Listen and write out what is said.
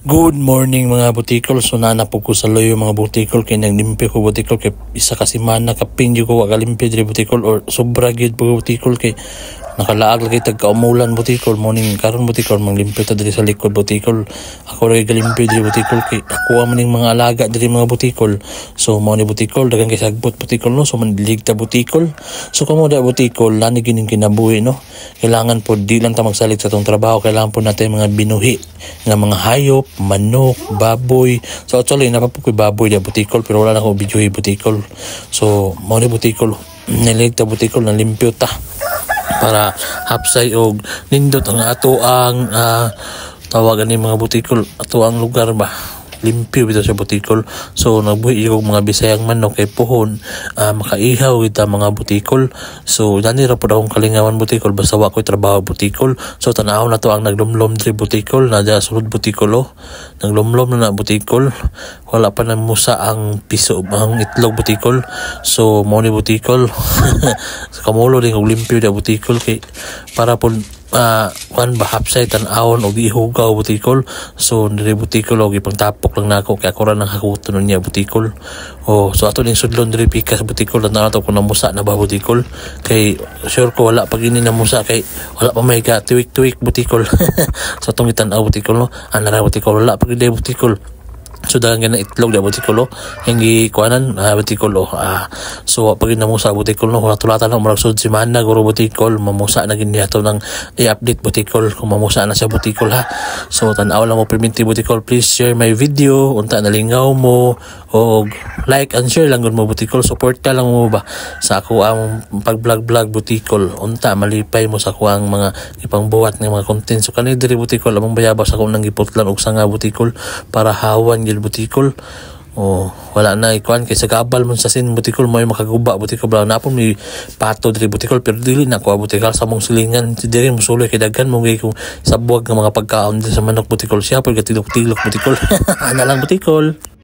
Good morning mga butikol. So nanapog ko sa loyo mga butikol kay naglimpyo ko butikol kay isa ka semana kapin ko kalimpyo diri butikol or sobra gyud po butikol kay nakalaag lagi tagka-umulan butikol morning karon butikol manglimpyo ta diri sa likod butikol. Ako ra galimpyo diri butikol kay ako man ning mga alaga diri mga butikol. So mo ni butikol daghang kay sagbot butikol no, so mandilig ta butikol. So kamo da butikol lani gining kinabuhi no. Kailangan po di lang ta magsalit sa tong trabaho, kailangan po natin mga binuhi nga mga hayop, manok, baboy. So actually napapukoy baboy da butikol pero wala na ko bidyuhi butikol. So mo ni butikol nilig ta butikol na limpyo ta para hapsay og nindot ang ato ang tawagan ni mga butikol ato ang lugar ba limpyo bitaw sa butikol. So nagbuhi yung mga Bisayang manok kay pohon makaihaw kita mga butikol. So dani ra pud akong kalingawan butikol basta wa ko'y trabaho butikol. So tanaw na to ang naglumlom diri butikol na da sulod butikol naglumlom na butikol, wala pa na musa ang piso ang itlog butikol. So mo ni butikol so, kamulo din og limpyo da butikol kay para pud kan bahapsay tan-awon og ihugaw butikol. So diri butikol og ipangtapok lang nako kay ako ra nang hakuton niya butikol. So ato ning sudlon diri pikas butikol na ato kun namusa na ba butikol kay sure ko wala pag ini namusa kay wala pa may ka tuwik butikol. So atong itan-aw butikol no anara butikol wala pag ide butikol. So dagang na itlog da butikol hindi kuanan butikol so pag namusa butikol no tulatan na murag sud semana guro butikol mamusa na gid ato nang i-update butikol kung mamusa na sa butikol ha. So tan-aw lang mo perminti butikol, please share my video unta nalingaw mo og like and share lang gud mo butikol, support ka lang mo ba sa ako ang pag-vlog butikol unta malipay mo sa ako ang mga ipangbuhat ng mga content. So kanhi diri butikol among bayabas ako nang giputlan og sanga butikol para hawan gid butikol. Wala na ikuan kay sa gabal mo sa sin butikol mo makaguba butikol bala na po may pato diri butikol pero dili na ko butikol sa mong silingan diri mo suloy kay daghan mo gay kung sa buwag nga mga pagkaon sa manok butikol siya pag tilok butikol ana lang butikol.